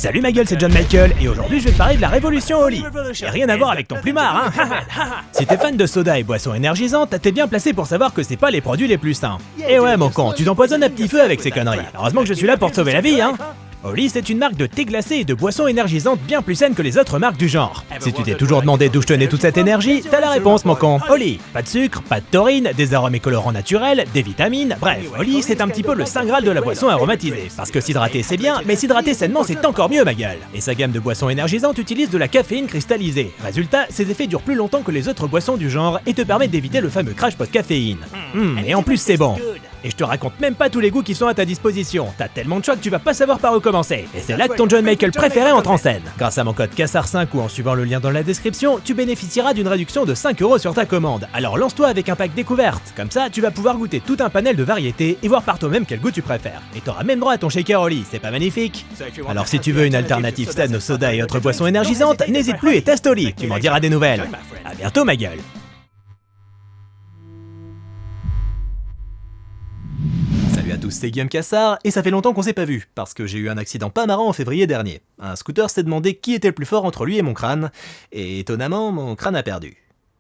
Salut ma gueule, c'est John Michael, et aujourd'hui je vais te parler de la révolution Oli. Et rien à voir avec ton plumard, hein. Si t'es fan de soda et boissons énergisantes, t'es bien placé pour savoir que c'est pas les produits les plus sains. Et ouais mon con, tu t'empoisonnes à petit feu avec ces conneries. Heureusement que je suis là pour te sauver la vie, hein. Oli, c'est une marque de thé glacé et de boissons énergisantes bien plus saines que les autres marques du genre. Si tu t'es toujours demandé d'où je tenais toute cette énergie, t'as la réponse mon con. Oli, pas de sucre, pas de taurine, des arômes et colorants naturels, des vitamines, bref, Oli c'est un petit peu le saint graal de la boisson aromatisée. Parce que s'hydrater c'est bien, mais s'hydrater sainement c'est encore mieux ma gueule. Et sa gamme de boissons énergisantes utilise de la caféine cristallisée. Résultat, ses effets durent plus longtemps que les autres boissons du genre et te permettent d'éviter le fameux crash post-caféine. Et en plus c'est bon. Et je te raconte même pas tous les goûts qui sont à ta disposition, t'as tellement de choix que tu vas pas savoir par où commencer. Et c'est là que ton John Michael préféré entre en scène. Grâce à mon code CASSAR5 ou en suivant le lien dans la description, tu bénéficieras d'une réduction de 5€ sur ta commande. Alors lance-toi avec un pack découverte. Comme ça, tu vas pouvoir goûter tout un panel de variétés et voir par toi-même quel goût tu préfères. Et t'auras même droit à ton shaker Oli, c'est pas magnifique? Alors si tu veux une alternative saine aux sodas et autres boissons énergisantes, n'hésite plus et teste Oli, tu m'en diras des nouvelles. À bientôt ma gueule. Salut à tous, c'est Guillaume Cassard, et ça fait longtemps qu'on s'est pas vu, parce que j'ai eu un accident pas marrant en février dernier. Un scooter s'est demandé qui était le plus fort entre lui et mon crâne, et étonnamment, mon crâne a perdu.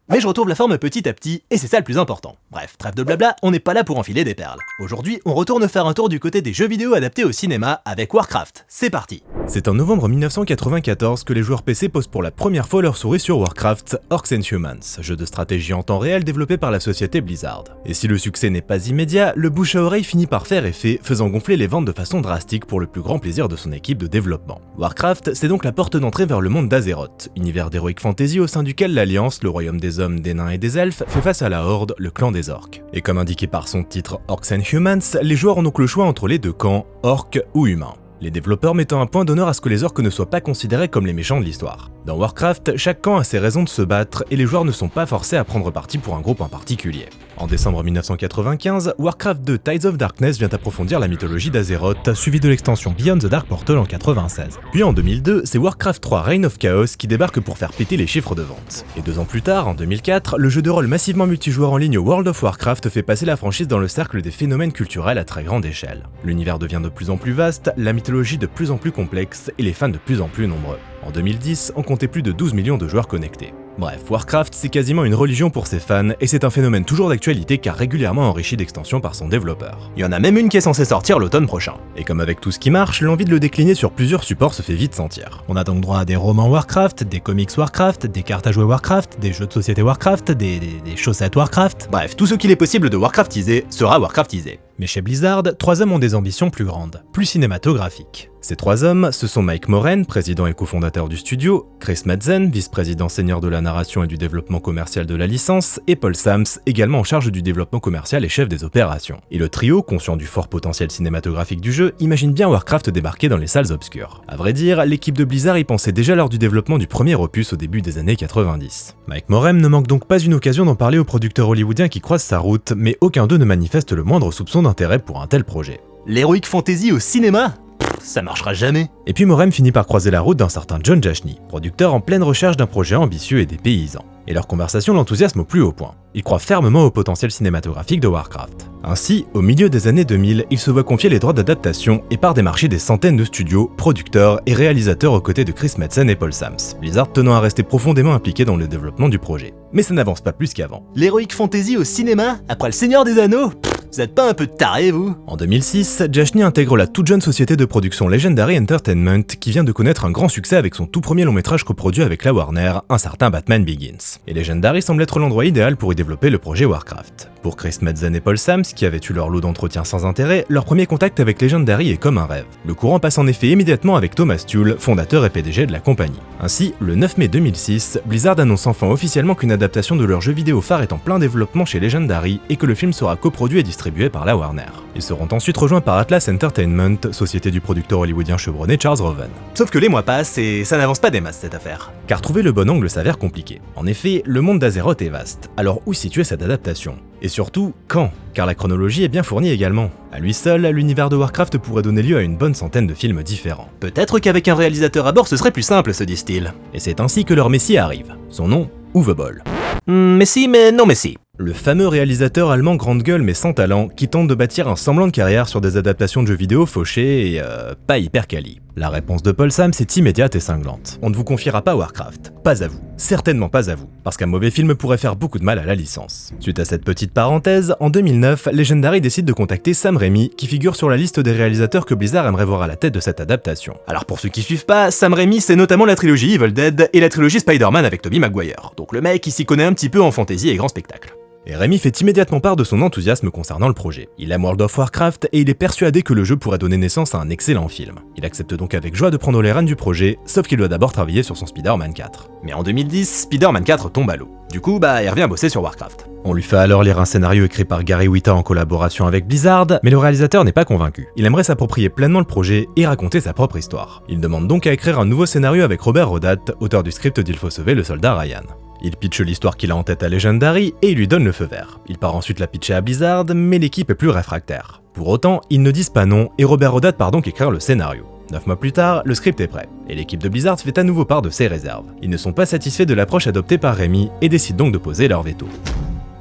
Mais je retrouve la forme petit à petit, et c'est ça le plus important. Bref, trêve de blabla, on n'est pas là pour enfiler des perles. Aujourd'hui, on retourne faire un tour du côté des jeux vidéo adaptés au cinéma avec Warcraft. C'est parti. C'est en novembre 1994 que les joueurs PC posent pour la première fois leur souris sur Warcraft Orcs and Humans, jeu de stratégie en temps réel développé par la société Blizzard. Et si le succès n'est pas immédiat, le bouche à oreille finit par faire effet, faisant gonfler les ventes de façon drastique pour le plus grand plaisir de son équipe de développement. Warcraft, c'est donc la porte d'entrée vers le monde d'Azeroth, univers d'heroic fantasy au sein duquel l'Alliance, le royaume des hommes, des nains et des elfes, fait face à la Horde, le clan des orques. Et comme indiqué par son titre Orcs and Humans, les joueurs ont donc le choix entre les deux camps, orques ou humains. Les développeurs mettant un point d'honneur à ce que les orques ne soient pas considérés comme les méchants de l'histoire. Dans Warcraft, chaque camp a ses raisons de se battre et les joueurs ne sont pas forcés à prendre parti pour un groupe en particulier. En décembre 1995, Warcraft 2 Tides of Darkness vient approfondir la mythologie d'Azeroth, suivi de l'extension Beyond the Dark Portal en 96. Puis en 2002, c'est Warcraft 3 Reign of Chaos qui débarque pour faire péter les chiffres de vente. Et 2 ans plus tard, en 2004, le jeu de rôle massivement multijoueur en ligne World of Warcraft fait passer la franchise dans le cercle des phénomènes culturels à très grande échelle. L'univers devient de plus en plus vaste, la mythologie de plus en plus complexe et les fans de plus en plus nombreux. En 2010, on comptait plus de 12 millions de joueurs connectés. Bref, Warcraft c'est quasiment une religion pour ses fans et c'est un phénomène toujours d'actualité car régulièrement enrichi d'extensions par son développeur. Il y en a même une qui est censée sortir l'automne prochain. Et comme avec tout ce qui marche, l'envie de le décliner sur plusieurs supports se fait vite sentir. On a donc droit à des romans Warcraft, des comics Warcraft, des cartes à jouer Warcraft, des jeux de société Warcraft, des chaussettes Warcraft. Bref, tout ce qu'il est possible de Warcraftiser sera Warcraftisé. Mais chez Blizzard, 3 hommes ont des ambitions plus grandes, plus cinématographiques. Ces 3 hommes, ce sont Mike Moren, président et cofondateur du studio, Chris Metzen, vice-président senior de la narration et du développement commercial de la licence, et Paul Sams, également en charge du développement commercial et chef des opérations. Et le trio, conscient du fort potentiel cinématographique du jeu, imagine bien Warcraft débarquer dans les salles obscures. À vrai dire, l'équipe de Blizzard y pensait déjà lors du développement du premier opus au début des années 90. Mike Moren ne manque donc pas une occasion d'en parler aux producteurs hollywoodiens qui croisent sa route, mais aucun d'eux ne manifeste le moindre soupçon d'intérêt pour un tel projet. L'heroic fantasy au cinéma ? Ça marchera jamais. Et puis Morem finit par croiser la route d'un certain John Jashny, producteur en pleine recherche d'un projet ambitieux et dépaysant. Et leur conversation l'enthousiasme au plus haut point. Il croit fermement au potentiel cinématographique de Warcraft. Ainsi, au milieu des années 2000, il se voit confier les droits d'adaptation et part démarcher des centaines de studios, producteurs et réalisateurs aux côtés de Chris Metzen et Paul Sams, Blizzard tenant à rester profondément impliqué dans le développement du projet. Mais ça n'avance pas plus qu'avant. L'heroic fantasy au cinéma, après le Seigneur des Anneaux ? Vous êtes pas un peu tarés, vous ? En 2006, Jashny intègre la toute jeune société de production Legendary Entertainment qui vient de connaître un grand succès avec son tout premier long métrage coproduit avec la Warner, un certain Batman Begins. Et Legendary semble être l'endroit idéal pour y développer le projet Warcraft. Pour Chris Metzen et Paul Sams, qui avaient eu leur lot d'entretiens sans intérêt, leur premier contact avec Legendary est comme un rêve. Le courant passe en effet immédiatement avec Thomas Tull, fondateur et PDG de la compagnie. Ainsi, le 9 mai 2006, Blizzard annonce enfin officiellement qu'une adaptation de leur jeu vidéo phare est en plein développement chez Legendary et que le film sera coproduit et distribué par la Warner. Ils seront ensuite rejoints par Atlas Entertainment, société du producteur hollywoodien chevronné Charles Roven. Sauf que les mois passent et ça n'avance pas des masses cette affaire. Car trouver le bon angle s'avère compliqué. En effet, le monde d'Azeroth est vaste, alors où situer cette adaptation ? Et surtout, quand ? Car la chronologie est bien fournie également. À lui seul, l'univers de Warcraft pourrait donner lieu à une bonne centaine de films différents. Peut-être qu'avec un réalisateur à bord ce serait plus simple, se disent-ils. Et c'est ainsi que leur messie arrive. Son nom, Uwe Boll. Messi mais non Messi. Le fameux réalisateur allemand grande gueule mais sans talent qui tente de bâtir un semblant de carrière sur des adaptations de jeux vidéo fauchées et pas hyper quali. La réponse de Paul Sams est immédiate et cinglante. On ne vous confiera pas Warcraft. Pas à vous. Certainement pas à vous. Parce qu'un mauvais film pourrait faire beaucoup de mal à la licence. Suite à cette petite parenthèse, en 2009, Legendary décide de contacter Sam Raimi qui figure sur la liste des réalisateurs que Blizzard aimerait voir à la tête de cette adaptation. Alors pour ceux qui suivent pas, Sam Raimi c'est notamment la trilogie Evil Dead et la trilogie Spider-Man avec Tobey Maguire. Donc le mec il s'y connaît un petit peu en fantasy et grand spectacle. Et Raimi fait immédiatement part de son enthousiasme concernant le projet. Il aime World of Warcraft et il est persuadé que le jeu pourrait donner naissance à un excellent film. Il accepte donc avec joie de prendre les rênes du projet, sauf qu'il doit d'abord travailler sur son Spider-Man 4. Mais en 2010, Spider-Man 4 tombe à l'eau. Du coup, il revient bosser sur Warcraft. On lui fait alors lire un scénario écrit par Gary Whitta en collaboration avec Blizzard, mais le réalisateur n'est pas convaincu. Il aimerait s'approprier pleinement le projet et raconter sa propre histoire. Il demande donc à écrire un nouveau scénario avec Robert Rodat, auteur du script d'Il faut sauver le soldat Ryan. Il pitche l'histoire qu'il a en tête à Legendary et il lui donne le feu vert. Il part ensuite la pitcher à Blizzard, mais l'équipe est plus réfractaire. Pour autant, ils ne disent pas non et Robert Rodat part donc écrire le scénario. 9 mois plus tard, le script est prêt, et l'équipe de Blizzard fait à nouveau part de ses réserves. Ils ne sont pas satisfaits de l'approche adoptée par Raimi et décident donc de poser leur veto.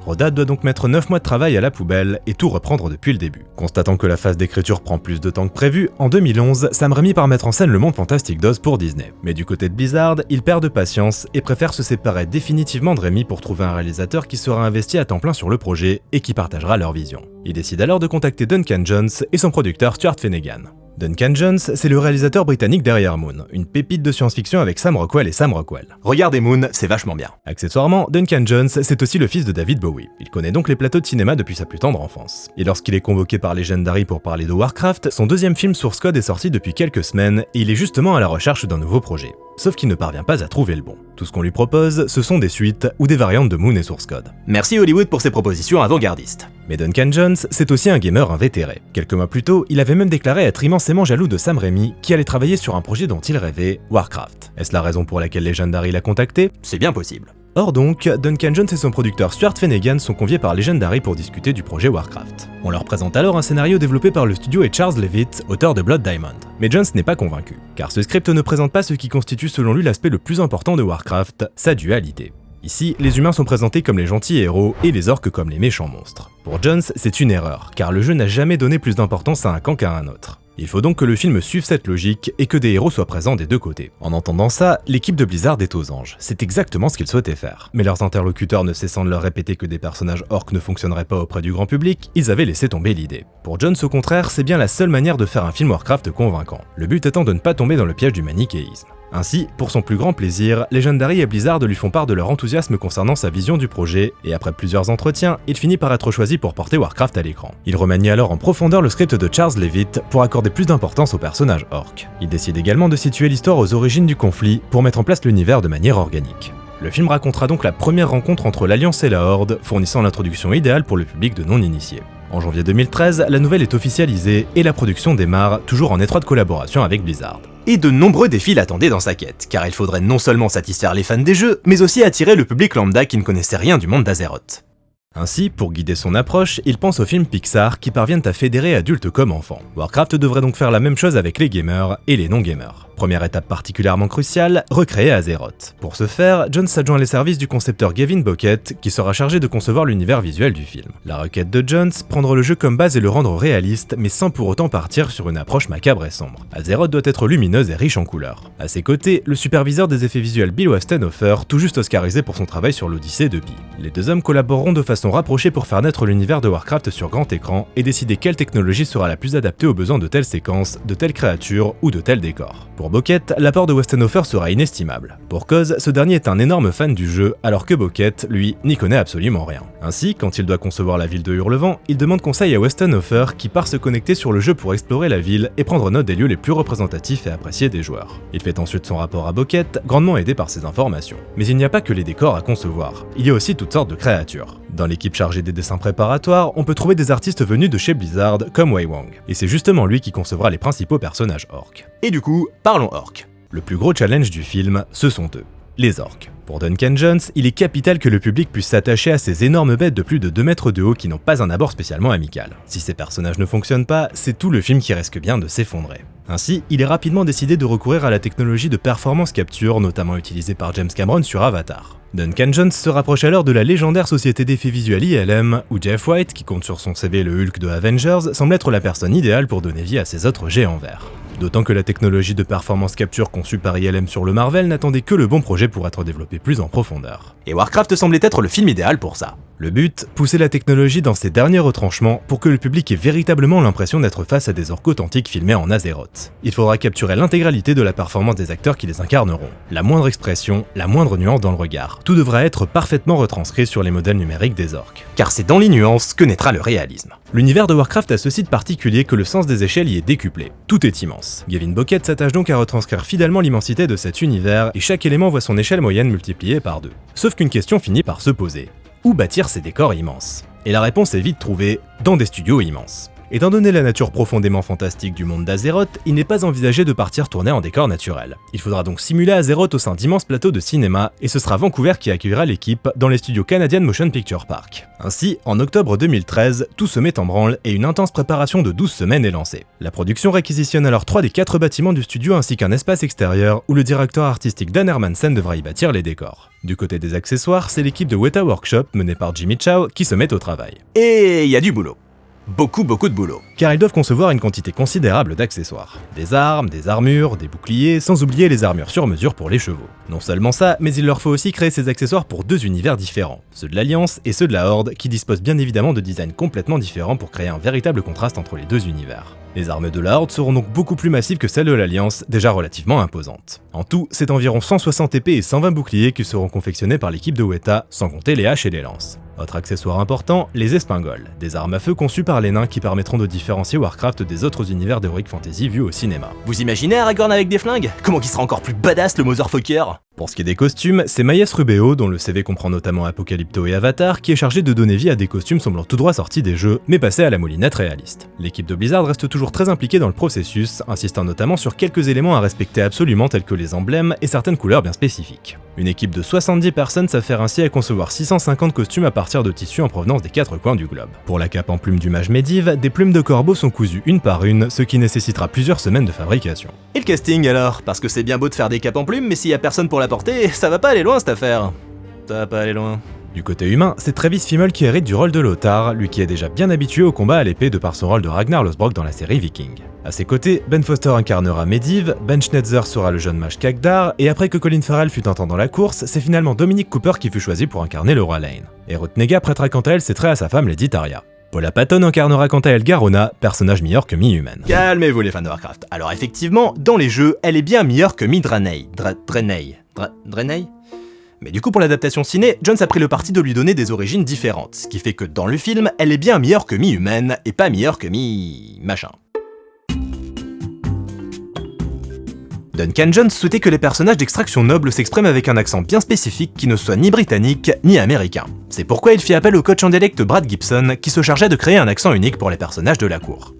Rodat doit donc mettre 9 mois de travail à la poubelle et tout reprendre depuis le début. Constatant que la phase d'écriture prend plus de temps que prévu, en 2011, Sam Raimi part mettre en scène le monde fantastique d'Oz pour Disney. Mais du côté de Blizzard, ils perdent patience et préfèrent se séparer définitivement de Raimi pour trouver un réalisateur qui sera investi à temps plein sur le projet et qui partagera leur vision. Ils décident alors de contacter Duncan Jones et son producteur Stuart Finnegan. Duncan Jones, c'est le réalisateur britannique derrière Moon, une pépite de science-fiction avec Sam Rockwell et Sam Rockwell. Regardez Moon, c'est vachement bien. Accessoirement, Duncan Jones, c'est aussi le fils de David Bowie. Il connaît donc les plateaux de cinéma depuis sa plus tendre enfance. Et lorsqu'il est convoqué par Legendary pour parler de Warcraft, son deuxième film Source Code est sorti depuis quelques semaines et il est justement à la recherche d'un nouveau projet. Sauf qu'il ne parvient pas à trouver le bon. Tout ce qu'on lui propose, ce sont des suites ou des variantes de Moon et Source Code. Merci Hollywood pour ses propositions avant-gardistes. Mais Duncan Jones, c'est aussi un gamer invétéré. Quelques mois plus tôt, il avait même déclaré être immensément jaloux de Sam Raimi qui allait travailler sur un projet dont il rêvait, Warcraft. Est-ce la raison pour laquelle Legendary l'a contacté? C'est bien possible. Or donc, Duncan Jones et son producteur Stuart Finnegan sont conviés par Legendary pour discuter du projet Warcraft. On leur présente alors un scénario développé par le studio et Charles Levitt, auteur de Blood Diamond. Mais Jones n'est pas convaincu, car ce script ne présente pas ce qui constitue selon lui l'aspect le plus important de Warcraft, sa dualité. Ici, les humains sont présentés comme les gentils héros et les orques comme les méchants monstres. Pour Jones, c'est une erreur, car le jeu n'a jamais donné plus d'importance à un camp qu'à un autre. Il faut donc que le film suive cette logique et que des héros soient présents des deux côtés. En entendant ça, l'équipe de Blizzard est aux anges. C'est exactement ce qu'ils souhaitaient faire. Mais leurs interlocuteurs ne cessant de leur répéter que des personnages orques ne fonctionneraient pas auprès du grand public, ils avaient laissé tomber l'idée. Pour Jones au contraire, c'est bien la seule manière de faire un film Warcraft convaincant. Le but étant de ne pas tomber dans le piège du manichéisme. Ainsi, pour son plus grand plaisir, Legendary et Blizzard lui font part de leur enthousiasme concernant sa vision du projet, et après plusieurs entretiens, il finit par être choisi pour porter Warcraft à l'écran. Il remanie alors en profondeur le script de Charles Levitt pour accorder plus d'importance au personnage orc. Il décide également de situer l'histoire aux origines du conflit pour mettre en place l'univers de manière organique. Le film racontera donc la première rencontre entre l'Alliance et la Horde, fournissant l'introduction idéale pour le public de non-initiés. En janvier 2013, la nouvelle est officialisée et la production démarre, toujours en étroite collaboration avec Blizzard. Et de nombreux défis l'attendaient dans sa quête, car il faudrait non seulement satisfaire les fans des jeux, mais aussi attirer le public lambda qui ne connaissait rien du monde d'Azeroth. Ainsi, pour guider son approche, il pense aux films Pixar qui parviennent à fédérer adultes comme enfants. Warcraft devrait donc faire la même chose avec les gamers et les non-gamers. Première étape particulièrement cruciale, recréer Azeroth. Pour ce faire, Jones s'adjoint les services du concepteur Gavin Bucket, qui sera chargé de concevoir l'univers visuel du film. La requête de Jones, prendre le jeu comme base et le rendre réaliste, mais sans pour autant partir sur une approche macabre et sombre. Azeroth doit être lumineuse et riche en couleurs. À ses côtés, le superviseur des effets visuels Bill Westenhofer, tout juste oscarisé pour son travail sur l'Odyssée de Pi. Les deux hommes collaboreront de façon rapprochée pour faire naître l'univers de Warcraft sur grand écran et décider quelle technologie sera la plus adaptée aux besoins de telles séquences, de telles créatures ou de tels décors. Pour Bucket, l'apport de Westenhofer sera inestimable. Pour cause, ce dernier est un énorme fan du jeu, alors que Bucket, lui, n'y connaît absolument rien. Ainsi, quand il doit concevoir la ville de Hurlevent, il demande conseil à Westenhofer qui part se connecter sur le jeu pour explorer la ville et prendre note des lieux les plus représentatifs et appréciés des joueurs. Il fait ensuite son rapport à Bucket, grandement aidé par ces informations. Mais il n'y a pas que les décors à concevoir, il y a aussi toutes sortes de créatures. Dans l'équipe chargée des dessins préparatoires, on peut trouver des artistes venus de chez Blizzard comme Wei Wang, et c'est justement lui qui concevra les principaux personnages orques. Et du coup, parlons orques. Le plus gros challenge du film, ce sont eux. les orques. Pour Duncan Jones, il est capital que le public puisse s'attacher à ces énormes bêtes de plus de 2 mètres de haut qui n'ont pas un abord spécialement amical. Si ces personnages ne fonctionnent pas, c'est tout le film qui risque bien de s'effondrer. Ainsi, il est rapidement décidé de recourir à la technologie de performance capture, notamment utilisée par James Cameron sur Avatar. Duncan Jones se rapproche alors de la légendaire société d'effets visuels ILM, où Jeff White, qui compte sur son CV le Hulk de Avengers, semble être la personne idéale pour donner vie à ces autres géants verts. D'autant que la technologie de performance capture conçue par ILM sur le Marvel n'attendait que le bon projet pour être développé plus en profondeur. Et Warcraft semblait être le film idéal pour ça. Le but, pousser la technologie dans ses derniers retranchements pour que le public ait véritablement l'impression d'être face à des orques authentiques filmés en Azeroth. Il faudra capturer l'intégralité de la performance des acteurs qui les incarneront. La moindre expression, la moindre nuance dans le regard. Tout devra être parfaitement retranscrit sur les modèles numériques des orques. Car c'est dans les nuances que naîtra le réalisme. L'univers de Warcraft a ceci de particulier que le sens des échelles y est décuplé. Tout est immense. Gavin Bochet s'attache donc à retranscrire fidèlement l'immensité de cet univers et chaque élément voit son échelle moyenne multipliée par 2. Sauf qu'une question finit par se poser. Où bâtir ces décors immenses? Et la réponse est vite trouvée, dans des studios immenses. Étant donné la nature profondément fantastique du monde d'Azeroth, il n'est pas envisagé de partir tourner en décor naturel. Il faudra donc simuler Azeroth au sein d'immenses plateaux de cinéma, et ce sera Vancouver qui accueillera l'équipe dans les studios Canadian Motion Picture Park. Ainsi, en octobre 2013, tout se met en branle et une intense préparation de 12 semaines est lancée. La production réquisitionne alors 3 des 4 bâtiments du studio ainsi qu'un espace extérieur où le directeur artistique Dan Hermansen devra y bâtir les décors. Du côté des accessoires, c'est l'équipe de Weta Workshop, menée par Jimmy Chow, qui se met au travail. Et il y a du boulot. Beaucoup de boulot. Car ils doivent concevoir une quantité considérable d'accessoires. Des armes, des armures, des boucliers, sans oublier les armures sur mesure pour les chevaux. Non seulement ça, mais il leur faut aussi créer ces accessoires pour 2 univers différents, ceux de l'Alliance et ceux de la Horde, qui disposent bien évidemment de designs complètement différents pour créer un véritable contraste entre les 2 univers. Les armes de la Horde seront donc beaucoup plus massives que celles de l'Alliance, déjà relativement imposantes. En tout, c'est environ 160 épées et 120 boucliers qui seront confectionnés par l'équipe de Weta, sans compter les haches et les lances. Autre accessoire important, les espingoles, des armes à feu conçues par les nains qui permettront de différencier Warcraft des autres univers d'Heroic Fantasy vus au cinéma. Vous imaginez Aragorn avec des flingues? Comment qu'il sera encore plus badass le motherfucker? Pour ce qui est des costumes, c'est Maes Rubeo, dont le CV comprend notamment Apocalypto et Avatar, qui est chargé de donner vie à des costumes semblant tout droit sortis des jeux, mais passés à la moulinette réaliste. L'équipe de Blizzard reste toujours très impliquée dans le processus, insistant notamment sur quelques éléments à respecter absolument tels que les emblèmes et certaines couleurs bien spécifiques. Une équipe de 70 personnes s'affaire ainsi à concevoir 650 costumes à partir de tissus en provenance des 4 coins du globe. Pour la cape en plume du mage Medivh, des plumes de corbeau sont cousues une par une, ce qui nécessitera plusieurs semaines de fabrication. Et le casting alors? Parce que c'est bien beau de faire des capes en plume, mais s'il y a personne pour la porter, ça va pas aller loin cette affaire. Ça va pas aller loin. Du côté humain, c'est Travis Fimmel qui hérite du rôle de Lothar, lui qui est déjà bien habitué au combat à l'épée de par son rôle de Ragnar Lothbrok dans la série Viking. À ses côtés, Ben Foster incarnera Medivh, Ben Schnetzer sera le jeune mage Khagdar, et après que Colin Farrell fut un temps dans la course, c'est finalement Dominic Cooper qui fut choisi pour incarner le roi Lane. Et Ruth Negga prêtera quant à elle ses traits à sa femme Lady Taria. Paula Patton incarnera quant à elle Garona, personnage mi-orc que mi-humaine. Calmez-vous les fans de Warcraft. Alors effectivement, dans les jeux, elle est bien mi-orc que mi-Draenei. Draenei? Mais du coup pour l'adaptation ciné, Jones a pris le parti de lui donner des origines différentes, ce qui fait que dans le film, elle est bien mi-orc que mi-humaine, et pas mi-orc que mi-machin. Duncan Jones souhaitait que les personnages d'extraction noble s'expriment avec un accent bien spécifique qui ne soit ni britannique ni américain. C'est pourquoi il fit appel au coach en dialecte Brad Gibson qui se chargeait de créer un accent unique pour les personnages de la cour.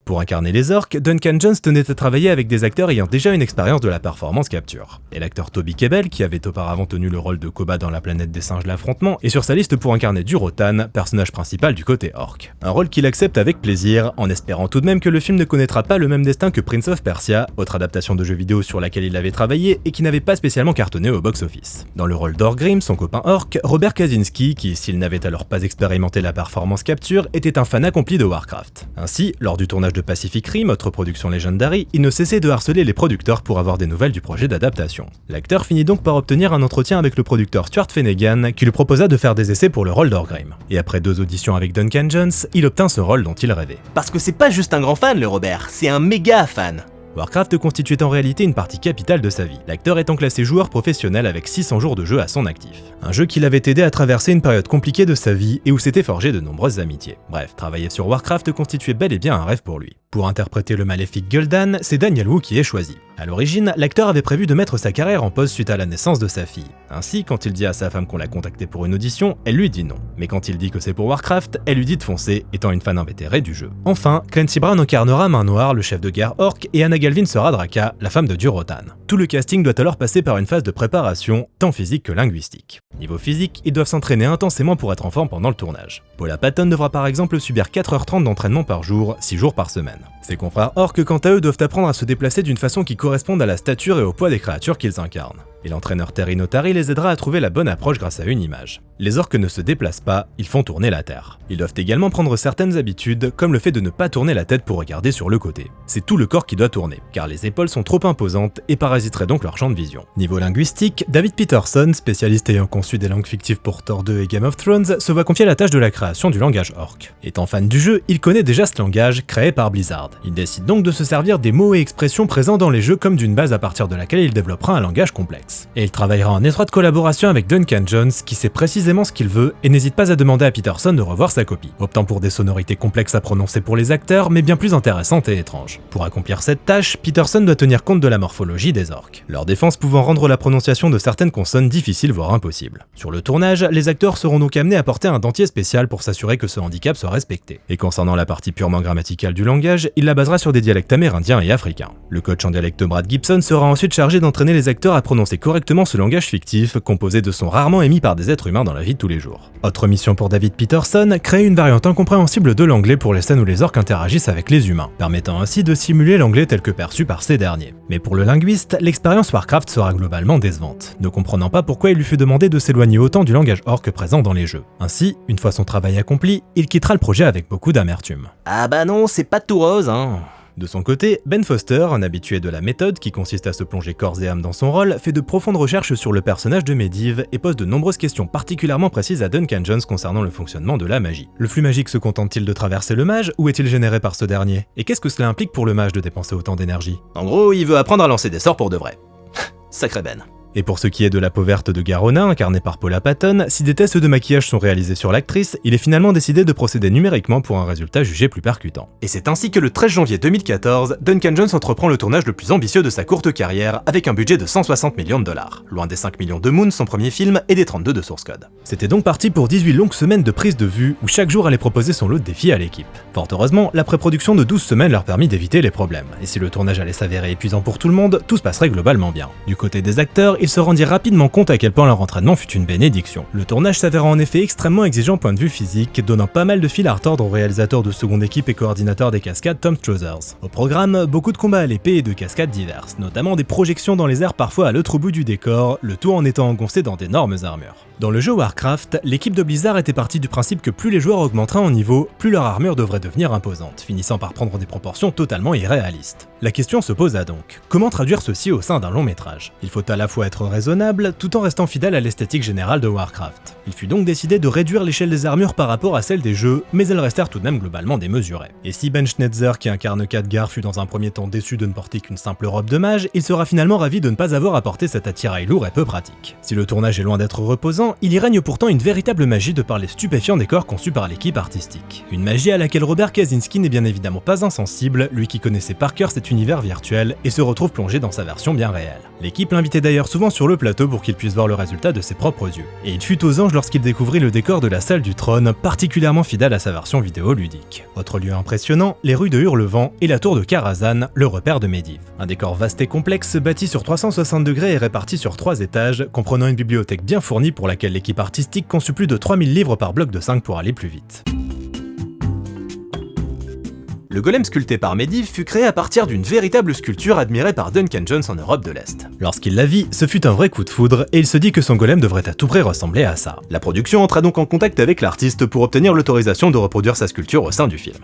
Pour incarner les orques, Duncan Jones tenait à travailler avec des acteurs ayant déjà une expérience de la performance capture. Et l'acteur Toby Kebbell, qui avait auparavant tenu le rôle de Koba dans La planète des singes l'affrontement, est sur sa liste pour incarner Durotan, personnage principal du côté orc. Un rôle qu'il accepte avec plaisir, en espérant tout de même que le film ne connaîtra pas le même destin que Prince of Persia, autre adaptation de jeu vidéo sur laquelle il avait travaillé et qui n'avait pas spécialement cartonné au box-office. Dans le rôle d'Orgrim, son copain orc, Robert Kaczynski, qui, s'il n'avait alors pas expérimenté la performance capture, était un fan accompli de Warcraft. Ainsi, lors du tournage de Pacific Rim, autre production Legendary, il ne cessait de harceler les producteurs pour avoir des nouvelles du projet d'adaptation. L'acteur finit donc par obtenir un entretien avec le producteur Stuart Finnegan, qui lui proposa de faire des essais pour le rôle d'Orgrim. Et après 2 auditions avec Duncan Jones, il obtint ce rôle dont il rêvait. Parce que c'est pas juste un grand fan le Robert, c'est un méga fan. Warcraft constituait en réalité une partie capitale de sa vie, l'acteur étant classé joueur professionnel avec 600 jours de jeu à son actif. Un jeu qui l'avait aidé à traverser une période compliquée de sa vie et où s'étaient forgées de nombreuses amitiés. Bref, travailler sur Warcraft constituait bel et bien un rêve pour lui. Pour interpréter le maléfique Gul'dan, c'est Daniel Wu qui est choisi. À l'origine, l'acteur avait prévu de mettre sa carrière en pause suite à la naissance de sa fille. Ainsi, quand il dit à sa femme qu'on l'a contacté pour une audition, elle lui dit non. Mais quand il dit que c'est pour Warcraft, elle lui dit de foncer, étant une fan invétérée du jeu. Enfin, Clancy Brown incarnera Main Noire, le chef de guerre orc, et Anna Galvin sera Draka, la femme de Durotan. Tout le casting doit alors passer par une phase de préparation, tant physique que linguistique. Niveau physique, ils doivent s'entraîner intensément pour être en forme pendant le tournage. Paula Patton devra par exemple subir 4h30 d'entraînement par jour, 6 jours par semaine. Ses confrères orques, quant à eux, doivent apprendre à se déplacer d'une façon qui corresponde à la stature et au poids des créatures qu'ils incarnent. Et l'entraîneur Terry Notary les aidera à trouver la bonne approche grâce à une image. Les orques ne se déplacent pas, ils font tourner la terre. Ils doivent également prendre certaines habitudes, comme le fait de ne pas tourner la tête pour regarder sur le côté. C'est tout le corps qui doit tourner, car les épaules sont trop imposantes et parasiteraient donc leur champ de vision. Niveau linguistique, David Peterson, spécialiste ayant conçu des langues fictives pour Thor 2 et Game of Thrones, se voit confier la tâche de la création du langage orc. Étant fan du jeu, il connaît déjà ce langage, créé par Blizzard. Il décide donc de se servir des mots et expressions présents dans les jeux comme d'une base à partir de laquelle il développera un langage complexe. Et il travaillera en étroite collaboration avec Duncan Jones, qui sait précisément ce qu'il veut et n'hésite pas à demander à Peterson de revoir sa copie, optant pour des sonorités complexes à prononcer pour les acteurs, mais bien plus intéressantes et étranges. Pour accomplir cette tâche, Peterson doit tenir compte de la morphologie des orques, leur défense pouvant rendre la prononciation de certaines consonnes difficile voire impossible. Sur le tournage, les acteurs seront donc amenés à porter un dentier spécial pour s'assurer que ce handicap soit respecté. Et concernant la partie purement grammaticale du langage, il la basera sur des dialectes amérindiens et africains. Le coach en dialecte Brad Gibson sera ensuite chargé d'entraîner les acteurs à prononcer correctement ce langage fictif, composé de sons rarement émis par des êtres humains dans la vie de tous les jours. Autre mission pour David Peterson, créer une variante incompréhensible de l'anglais pour les scènes où les orques interagissent avec les humains, permettant ainsi de simuler l'anglais tel que perçu par ces derniers. Mais pour le linguiste, l'expérience Warcraft sera globalement décevante, ne comprenant pas pourquoi il lui fut demandé de s'éloigner autant du langage orc présent dans les jeux. Ainsi, une fois son travail accompli, il quittera le projet avec beaucoup d'amertume. Ah bah non, c'est pas tout rose, hein. De son côté, Ben Foster, un habitué de la méthode qui consiste à se plonger corps et âme dans son rôle, fait de profondes recherches sur le personnage de Medivh et pose de nombreuses questions particulièrement précises à Duncan Jones concernant le fonctionnement de la magie. Le flux magique se contente-t-il de traverser le mage ou est-il généré par ce dernier? Et qu'est-ce que cela implique pour le mage de dépenser autant d'énergie? En gros, il veut apprendre à lancer des sorts pour de vrai. Sacré Ben. Et pour ce qui est de la peau verte de Garona, incarnée par Paula Patton, si des tests de maquillage sont réalisés sur l'actrice, il est finalement décidé de procéder numériquement pour un résultat jugé plus percutant. Et c'est ainsi que le 13 janvier 2014, Duncan Jones entreprend le tournage le plus ambitieux de sa courte carrière, avec un budget de 160 millions de dollars, loin des 5 millions de Moon, son premier film, et des 32 de Source Code. C'était donc parti pour 18 longues semaines de prise de vue, où chaque jour allait proposer son lot de défis à l'équipe. Fort heureusement, la pré-production de 12 semaines leur permit d'éviter les problèmes, et si le tournage allait s'avérer épuisant pour tout le monde, tout se passerait globalement bien. Du côté des acteurs, ils se rendirent rapidement compte à quel point leur entraînement fut une bénédiction. Le tournage s'avéra en effet extrêmement exigeant point de vue physique, donnant pas mal de fil à retordre au réalisateur de seconde équipe et coordinateur des cascades Tom Trothers. Au programme, beaucoup de combats à l'épée et de cascades diverses, notamment des projections dans les airs parfois à l'autre bout du décor, le tout en étant engoncé dans d'énormes armures. Dans le jeu Warcraft, l'équipe de Blizzard était partie du principe que plus les joueurs augmenteraient en niveau, plus leur armure devrait devenir imposante, finissant par prendre des proportions totalement irréalistes. La question se posa donc, comment traduire ceci au sein d'un long métrage? Il faut à la fois être raisonnable, tout en restant fidèle à l'esthétique générale de Warcraft. Il fut donc décidé de réduire l'échelle des armures par rapport à celle des jeux, mais elles restèrent tout de même globalement démesurées. Et si Ben Schnetzer, qui incarne Khadgar, fut dans un premier temps déçu de ne porter qu'une simple robe de mage, il sera finalement ravi de ne pas avoir à porter cet attirail lourd et peu pratique. Si le tournage est loin d'être reposant, il y règne pourtant une véritable magie de par les stupéfiants décors conçus par l'équipe artistique. Une magie à laquelle Robert Kaczynski n'est bien évidemment pas insensible, lui qui connaissait par cœur cet univers virtuel et se retrouve plongé dans sa version bien réelle. L'équipe l'invitait d'ailleurs souvent sur le plateau pour qu'il puisse voir le résultat de ses propres yeux. Et il fut aux anges lorsqu'il découvrit le décor de la salle du trône, particulièrement fidèle à sa version vidéoludique. Autre lieu impressionnant, les rues de Hurlevent et la tour de Karazhan, le repère de Medivh. Un décor vaste et complexe, bâti sur 360 degrés et réparti sur 3 étages, comprenant une bibliothèque bien fournie pour laquelle l'équipe artistique conçut plus de 3000 livres par bloc de 5 pour aller plus vite. Le golem sculpté par Medivh fut créé à partir d'une véritable sculpture admirée par Duncan Jones en Europe de l'Est. Lorsqu'il la vit, ce fut un vrai coup de foudre et il se dit que son golem devrait à tout prix ressembler à ça. La production entra donc en contact avec l'artiste pour obtenir l'autorisation de reproduire sa sculpture au sein du film.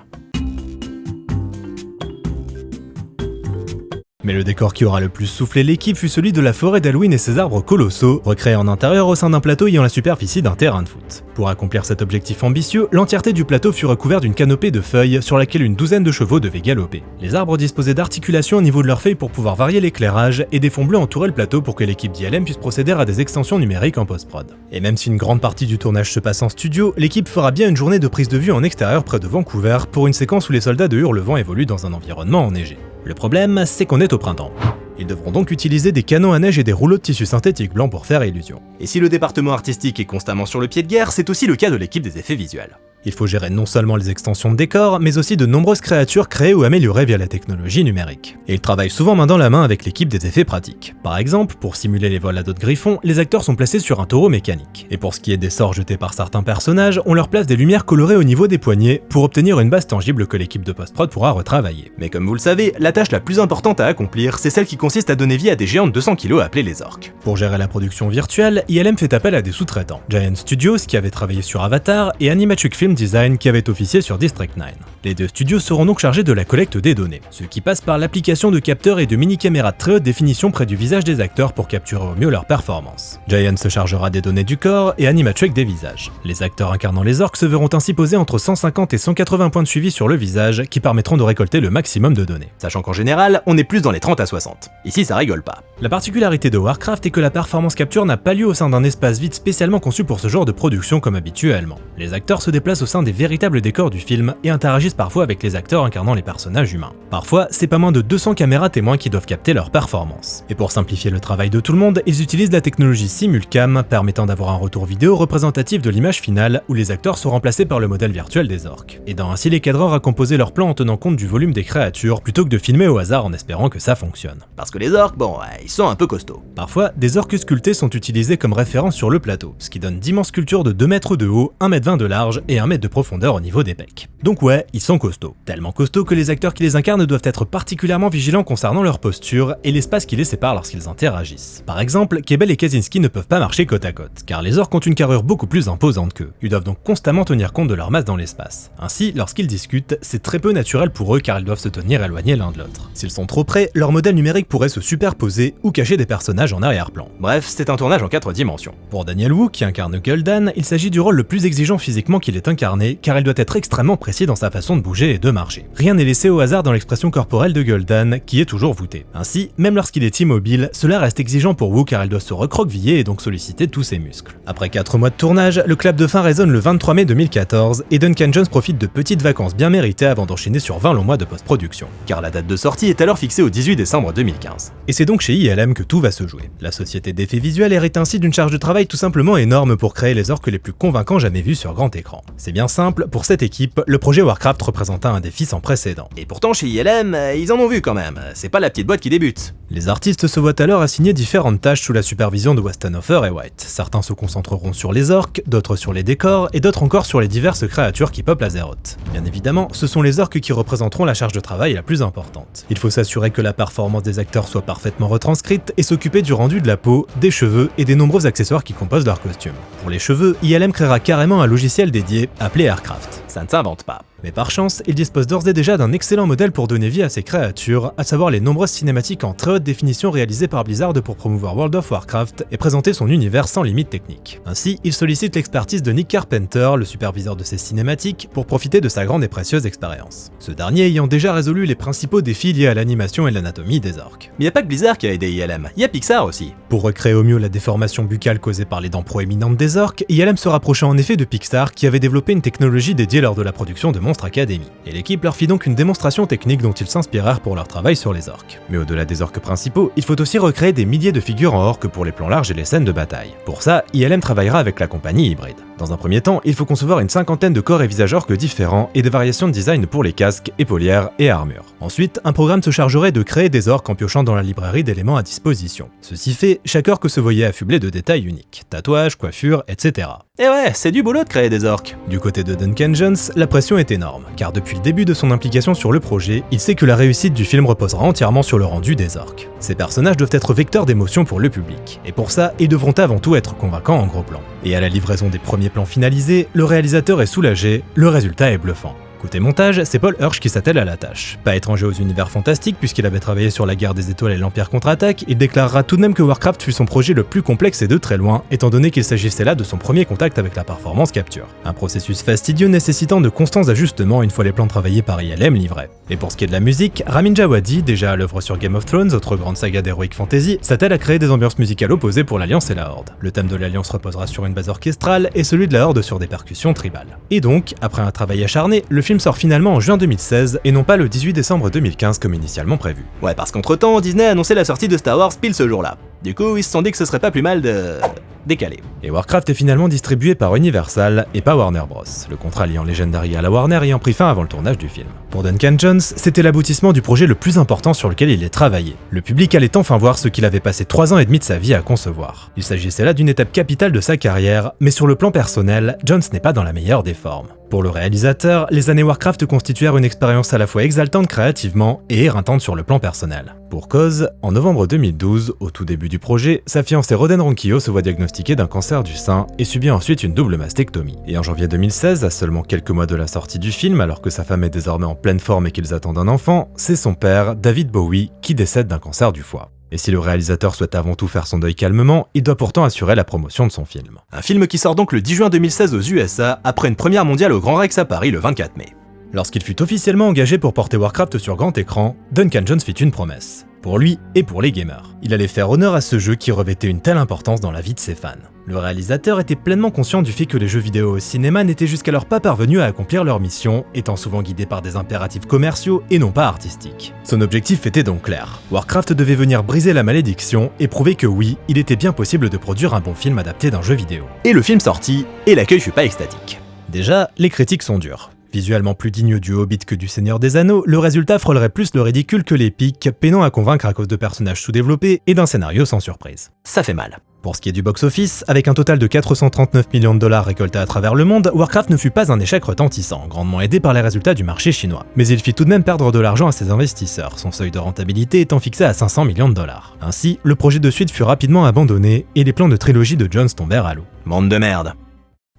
Mais le décor qui aura le plus soufflé l'équipe fut celui de la forêt d'Halloween et ses arbres colossaux, recréés en intérieur au sein d'un plateau ayant la superficie d'un terrain de foot. Pour accomplir cet objectif ambitieux, l'entièreté du plateau fut recouverte d'une canopée de feuilles sur laquelle une douzaine de chevaux devaient galoper. Les arbres disposaient d'articulations au niveau de leurs feuilles pour pouvoir varier l'éclairage, et des fonds bleus entouraient le plateau pour que l'équipe d'ILM puisse procéder à des extensions numériques en post-prod. Et même si une grande partie du tournage se passe en studio, l'équipe fera bien une journée de prise de vue en extérieur près de Vancouver pour une séquence où les soldats de Hurlevent évoluent dans un environnement enneigé. Le problème, c'est qu'on est au printemps. Ils devront donc utiliser des canons à neige et des rouleaux de tissu synthétique blanc pour faire illusion. Et si le département artistique est constamment sur le pied de guerre, c'est aussi le cas de l'équipe des effets visuels. Il faut gérer non seulement les extensions de décors, mais aussi de nombreuses créatures créées ou améliorées via la technologie numérique. Et ils travaillent souvent main dans la main avec l'équipe des effets pratiques. Par exemple, pour simuler les vols à dos de griffons, les acteurs sont placés sur un taureau mécanique. Et pour ce qui est des sorts jetés par certains personnages, on leur place des lumières colorées au niveau des poignets pour obtenir une base tangible que l'équipe de post-prod pourra retravailler. Mais comme vous le savez, la tâche la plus importante à accomplir, c'est celle qui consiste à donner vie à des géants de 200 kg appelés les orques. Pour gérer la production virtuelle, ILM fait appel à des sous-traitants. Giant Studios, qui avait travaillé sur Avatar, et Animatrix Film Design, qui avait officier sur District 9. Les deux studios seront donc chargés de la collecte des données, ce qui passe par l'application de capteurs et de mini-caméras de très haute définition près du visage des acteurs pour capturer au mieux leur performance. Giant se chargera des données du corps et Animatrix des visages. Les acteurs incarnant les orques se verront ainsi poser entre 150 et 180 points de suivi sur le visage qui permettront de récolter le maximum de données. Sachant qu'en général, on est plus dans les 30 à 60. Ici, ça rigole pas. La particularité de Warcraft est que la performance capture n'a pas lieu au sein d'un espace vide spécialement conçu pour ce genre de production comme habituellement. Les acteurs se déplacent au sein des véritables décors du film et interagissent parfois avec les acteurs incarnant les personnages humains. Parfois, c'est pas moins de 200 caméras témoins qui doivent capter leur performance. Et pour simplifier le travail de tout le monde, ils utilisent la technologie Simulcam permettant d'avoir un retour vidéo représentatif de l'image finale où les acteurs sont remplacés par le modèle virtuel des orques, aidant ainsi les cadreurs à composer leur plan en tenant compte du volume des créatures plutôt que de filmer au hasard en espérant que ça fonctionne. Parce que les orques, ils sont un peu costauds. Parfois, des orques sculptés sont utilisés comme référence sur le plateau, ce qui donne d'immenses sculptures de 2 mètres de haut, 1,20 m de large et 1 mètre de profondeur au niveau des pecs. Donc ouais, ils sont costauds. Tellement costauds que les acteurs qui les incarnent doivent être particulièrement vigilants concernant leur posture et l'espace qui les sépare lorsqu'ils interagissent. Par exemple, Kebel et Kaczynski ne peuvent pas marcher côte à côte, car les orques ont une carrure beaucoup plus imposante qu'eux. Ils doivent donc constamment tenir compte de leur masse dans l'espace. Ainsi, lorsqu'ils discutent, c'est très peu naturel pour eux car ils doivent se tenir éloignés l'un de l'autre. S'ils sont trop près, leur modèle numérique pourrait se superposer ou cacher des personnages en arrière-plan. Bref, c'est un tournage en 4 dimensions. Pour Daniel Wu, qui incarne Gul'dan, il s'agit du rôle le plus exigeant physiquement qu'il ait incarné, car il doit être extrêmement précis dans sa façon de bouger et de marcher. Rien n'est laissé au hasard dans l'expression corporelle de Gul'dan, qui est toujours voûtée. Ainsi, même lorsqu'il est immobile, cela reste exigeant pour Wu car il doit se recroqueviller et donc solliciter tous ses muscles. Après 4 mois de tournage, le clap de fin résonne le 23 mai 2014 et Duncan Jones profite de petites vacances bien méritées avant d'enchaîner sur 20 longs mois de post-production. Car la date de sortie est alors fixée au 18 décembre 2015. Et c'est donc chez ILM que tout va se jouer. La société d'effets visuels hérite ainsi d'une charge de travail tout simplement énorme pour créer les orques les plus convaincants jamais vus sur grand écran. C'est bien simple, pour cette équipe, le projet Warcraft représenta un défi sans précédent. Et pourtant chez ILM, ils en ont vu quand même, c'est pas la petite boîte qui débute. Les artistes se voient alors assigner différentes tâches sous la supervision de Westenhofer et White. Certains se concentreront sur les orques, d'autres sur les décors, et d'autres encore sur les diverses créatures qui peuplent Azeroth. Bien évidemment, ce sont les orques qui représenteront la charge de travail la plus importante. Il faut s'assurer que la performance des acteurs soit parfaitement retranscrite et s'occuper du rendu de la peau, des cheveux et des nombreux accessoires qui composent leur costume. Pour les cheveux, ILM créera carrément un logiciel dédié appelé Aircraft. Ça ne s'invente pas. Mais par chance, il dispose d'ores et déjà d'un excellent modèle pour donner vie à ces créatures, à savoir les nombreuses cinématiques en très haute définition réalisées par Blizzard pour promouvoir World of Warcraft et présenter son univers sans limite technique. Ainsi, il sollicite l'expertise de Nick Carpenter, le superviseur de ces cinématiques, pour profiter de sa grande et précieuse expérience. Ce dernier ayant déjà résolu les principaux défis liés à l'animation et l'anatomie des orques. Mais y a pas que Blizzard qui a aidé ILM, y a Pixar aussi. Pour recréer au mieux la déformation buccale causée par les dents proéminentes des orques, ILM se rapprocha en effet de Pixar qui avait développé une technologie dédiée lors de la production de Monster Academy. Et l'équipe leur fit donc une démonstration technique dont ils s'inspirèrent pour leur travail sur les orques. Mais au-delà des orques principaux, il faut aussi recréer des milliers de figures en orques pour les plans larges et les scènes de bataille. Pour ça, ILM travaillera avec la compagnie Hybrid. Dans un premier temps, il faut concevoir une 50aine de corps et visages orques différents et des variations de design pour les casques, épaulières et armures. Ensuite, un programme se chargerait de créer des orques en piochant dans la librairie d'éléments à disposition. Ceci fait, chaque orque se voyait affublé de détails uniques, tatouages, coiffures, etc. Et ouais, c'est du boulot de créer des orques. Du côté de Duncan Jones, la pression est énorme, car depuis le début de son implication sur le projet, il sait que la réussite du film reposera entièrement sur le rendu des orques. Ces personnages doivent être vecteurs d'émotion pour le public, et pour ça, ils devront avant tout être convaincants en gros plan. Et à la livraison des premiers plans finalisés, le réalisateur est soulagé, le résultat est bluffant. Côté montage, c'est Paul Hirsch qui s'attelle à la tâche. Pas étranger aux univers fantastiques puisqu'il avait travaillé sur la Guerre des Étoiles et l'Empire contre-attaque, il déclarera tout de même que Warcraft fut son projet le plus complexe et de très loin, étant donné qu'il s'agissait là de son premier contact avec la performance capture. Un processus fastidieux nécessitant de constants ajustements une fois les plans travaillés par ILM livrés. Et pour ce qui est de la musique, Ramin Djawadi, déjà à l'œuvre sur Game of Thrones, autre grande saga d'Heroic Fantasy, s'attelle à créer des ambiances musicales opposées pour l'Alliance et la Horde. Le thème de l'Alliance reposera sur une base orchestrale et celui de la Horde sur des percussions tribales. Et donc, après un travail acharné, le film sort finalement en juin 2016 et non pas le 18 décembre 2015 comme initialement prévu. Ouais, parce qu'entre-temps, Disney a annoncé la sortie de Star Wars pile ce jour-là. Du coup, ils se sont dit que ce serait pas plus mal de... décalé. Et Warcraft est finalement distribué par Universal et pas Warner Bros, le contrat liant Legendary à la Warner ayant pris fin avant le tournage du film. Pour Duncan Jones, c'était l'aboutissement du projet le plus important sur lequel il ait travaillé. Le public allait enfin voir ce qu'il avait passé 3 ans et demi de sa vie à concevoir. Il s'agissait là d'une étape capitale de sa carrière, mais sur le plan personnel, Jones n'est pas dans la meilleure des formes. Pour le réalisateur, les années Warcraft constituèrent une expérience à la fois exaltante créativement et éreintante sur le plan personnel. Pour cause, en novembre 2012, au tout début du projet, sa fiancée Roden Ronquillo se voit diagnostiquée d'un cancer du sein et subit ensuite une double mastectomie. Et en janvier 2016, à seulement quelques mois de la sortie du film, alors que sa femme est désormais en pleine forme et qu'ils attendent un enfant, c'est son père, David Bowie, qui décède d'un cancer du foie. Et si le réalisateur souhaite avant tout faire son deuil calmement, il doit pourtant assurer la promotion de son film. Un film qui sort donc le 10 juin 2016 aux USA, après une première mondiale au Grand Rex à Paris le 24 mai. Lorsqu'il fut officiellement engagé pour porter Warcraft sur grand écran, Duncan Jones fit une promesse. Pour lui et pour les gamers. Il allait faire honneur à ce jeu qui revêtait une telle importance dans la vie de ses fans. Le réalisateur était pleinement conscient du fait que les jeux vidéo au cinéma n'étaient jusqu'alors pas parvenus à accomplir leur mission, étant souvent guidés par des impératifs commerciaux et non pas artistiques. Son objectif était donc clair. Warcraft devait venir briser la malédiction et prouver que oui, il était bien possible de produire un bon film adapté d'un jeu vidéo. Et le film sortit, et l'accueil fut pas extatique. Déjà, les critiques sont dures. Visuellement plus digne du Hobbit que du Seigneur des Anneaux, le résultat frôlerait plus le ridicule que l'épique, peinant à convaincre à cause de personnages sous-développés et d'un scénario sans surprise. Ça fait mal. Pour ce qui est du box-office, avec un total de 439 millions de dollars récoltés à travers le monde, Warcraft ne fut pas un échec retentissant, grandement aidé par les résultats du marché chinois. Mais il fit tout de même perdre de l'argent à ses investisseurs, son seuil de rentabilité étant fixé à 500 millions de dollars. Ainsi, le projet de suite fut rapidement abandonné et les plans de trilogie de Jones tombèrent à l'eau. Bande de merde.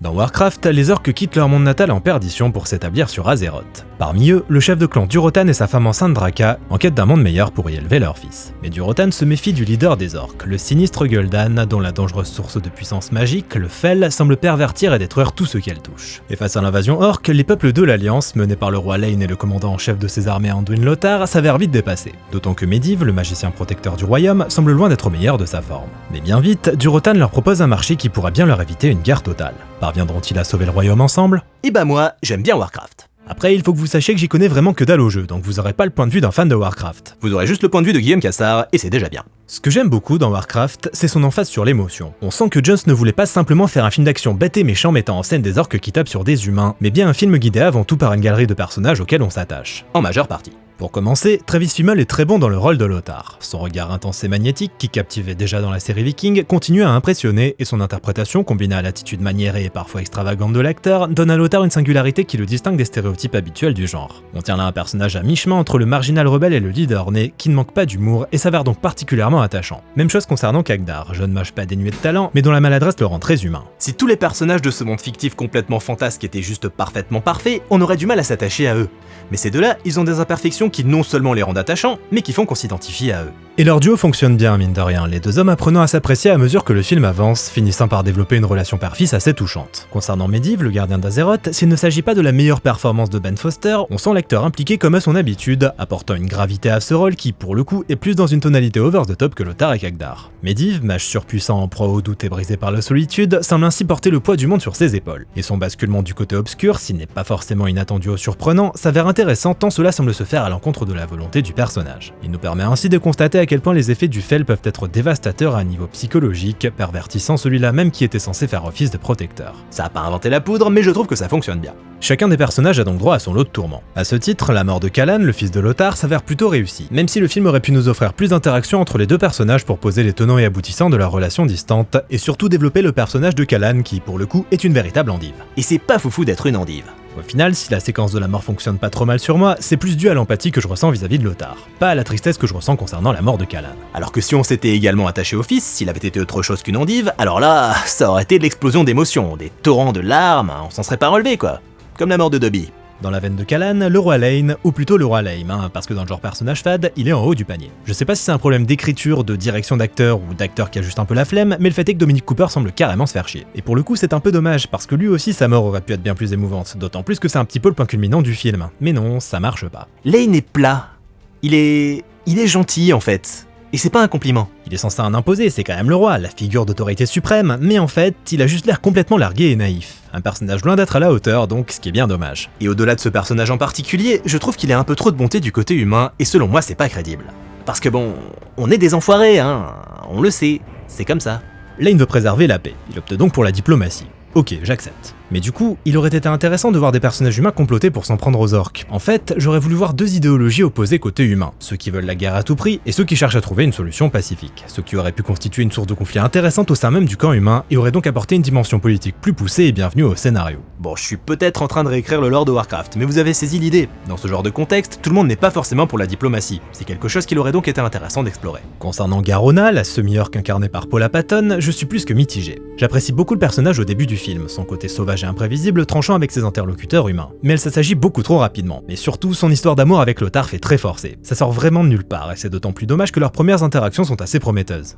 Dans Warcraft, les orques quittent leur monde natal en perdition pour s'établir sur Azeroth. Parmi eux, le chef de clan Durotan et sa femme enceinte Draka, en quête d'un monde meilleur pour y élever leur fils. Mais Durotan se méfie du leader des orques, le sinistre Gul'dan, dont la dangereuse source de puissance magique, le Fel, semble pervertir et détruire tout ce qu'elle touche. Et face à l'invasion orque, les peuples de l'Alliance, menés par le roi Lane et le commandant en chef de ses armées Anduin Lothar, s'avèrent vite dépassés. D'autant que Medivh, le magicien protecteur du royaume, semble loin d'être au meilleur de sa forme. Mais bien vite, Durotan leur propose un marché qui pourra bien leur éviter une guerre totale. Parviendront-ils à sauver le royaume ensemble? Et bah moi, j'aime bien Warcraft. Après, il faut que vous sachiez que j'y connais vraiment que dalle au jeu, donc vous aurez pas le point de vue d'un fan de Warcraft. Vous aurez juste le point de vue de Guillaume Cassard, et c'est déjà bien. Ce que j'aime beaucoup dans Warcraft, c'est son emphase sur l'émotion. On sent que Jones ne voulait pas simplement faire un film d'action bête et méchant mettant en scène des orques qui tapent sur des humains, mais bien un film guidé avant tout par une galerie de personnages auxquels on s'attache. En majeure partie. Pour commencer, Travis Fimmel est très bon dans le rôle de Lothar. Son regard intense et magnétique, qui captivait déjà dans la série Viking, continue à impressionner, et son interprétation, combinée à l'attitude maniérée et parfois extravagante de l'acteur, donne à Lothar une singularité qui le distingue des stéréotypes habituels du genre. On tient là un personnage à mi-chemin entre le marginal rebelle et le leader né, qui ne manque pas d'humour et s'avère donc particulièrement attachant. Même chose concernant Kagdar, jeune mage pas dénué de talent, mais dont la maladresse le rend très humain. Si tous les personnages de ce monde fictif complètement fantasque étaient juste parfaitement parfaits, on aurait du mal à s'attacher à eux. Mais ces deux-là, ils ont des imperfections qui non seulement les rendent attachants, mais qui font qu'on s'identifie à eux. Et leur duo fonctionne bien, mine de rien, les deux hommes apprenant à s'apprécier à mesure que le film avance, finissant par développer une relation père-fils assez touchante. Concernant Medivh, le gardien d'Azeroth, s'il ne s'agit pas de la meilleure performance de Ben Foster, on sent l'acteur impliqué comme à son habitude, apportant une gravité à ce rôle qui, pour le coup, est plus dans une tonalité over the top que Lothar et Kagdar. Medivh, mage surpuissant en proie au doute et brisé par la solitude, semble ainsi porter le poids du monde sur ses épaules. Et son basculement du côté obscur, s'il n'est pas forcément inattendu ou surprenant, s'avère intéressant tant cela semble se faire à l'encontre de la volonté du personnage. Il nous permet ainsi de constater à quel point les effets du Fel peuvent être dévastateurs à un niveau psychologique, pervertissant celui-là même qui était censé faire office de protecteur. Ça a pas inventé la poudre, mais je trouve que ça fonctionne bien. Chacun des personnages a donc droit à son lot de tourments. À ce titre, la mort de Callan, le fils de Lothar, s'avère plutôt réussie, même si le film aurait pu nous offrir plus d'interactions entre les deux personnages pour poser les tenants et aboutissants de leur relation distante, et surtout développer le personnage de Callan qui, pour le coup, est une véritable endive. Et c'est pas foufou d'être une endive. Au final, si la séquence de la mort fonctionne pas trop mal sur moi, c'est plus dû à l'empathie que je ressens vis-à-vis de Lothar, pas à la tristesse que je ressens concernant la mort de Callan. Alors que si on s'était également attaché au fils, s'il avait été autre chose qu'une endive, alors là, ça aurait été de l'explosion d'émotions, des torrents de larmes, on s'en serait pas relevé quoi. Comme la mort de Dobby. Dans la veine de Callan, le roi Lane, ou plutôt le roi Lame, parce que dans le genre personnage fade, il est en haut du panier. Je sais pas si c'est un problème d'écriture, de direction d'acteur ou d'acteur qui a juste un peu la flemme, mais le fait est que Dominic Cooper semble carrément se faire chier. Et pour le coup c'est un peu dommage, parce que lui aussi sa mort aurait pu être bien plus émouvante, d'autant plus que c'est un petit peu le point culminant du film. Mais non, ça marche pas. Lane est plat. Il est gentil en fait. Et c'est pas un compliment. Il est censé en imposer, c'est quand même le roi, la figure d'autorité suprême, mais en fait, il a juste l'air complètement largué et naïf. Un personnage loin d'être à la hauteur, donc ce qui est bien dommage. Et au-delà de ce personnage en particulier, je trouve qu'il a un peu trop de bonté du côté humain, et selon moi c'est pas crédible. Parce que bon, on est des enfoirés, on le sait, c'est comme ça. Lane veut préserver la paix, il opte donc pour la diplomatie. Ok, j'accepte. Mais du coup, il aurait été intéressant de voir des personnages humains comploter pour s'en prendre aux orques. En fait, j'aurais voulu voir deux idéologies opposées côté humain, ceux qui veulent la guerre à tout prix et ceux qui cherchent à trouver une solution pacifique, ce qui aurait pu constituer une source de conflit intéressante au sein même du camp humain et aurait donc apporté une dimension politique plus poussée et bienvenue au scénario. Bon, je suis peut-être en train de réécrire le lore de Warcraft, mais vous avez saisi l'idée. Dans ce genre de contexte, tout le monde n'est pas forcément pour la diplomatie, c'est quelque chose qu'il aurait donc été intéressant d'explorer. Concernant Garona, la semi-orque incarnée par Paula Patton, je suis plus que mitigé. J'apprécie beaucoup le personnage au début du film, son côté sauvage et imprévisible tranchant avec ses interlocuteurs humains. Mais elle s'agit beaucoup trop rapidement. Et surtout, son histoire d'amour avec Lothar fait très forcée. Ça sort vraiment de nulle part, et c'est d'autant plus dommage que leurs premières interactions sont assez prometteuses.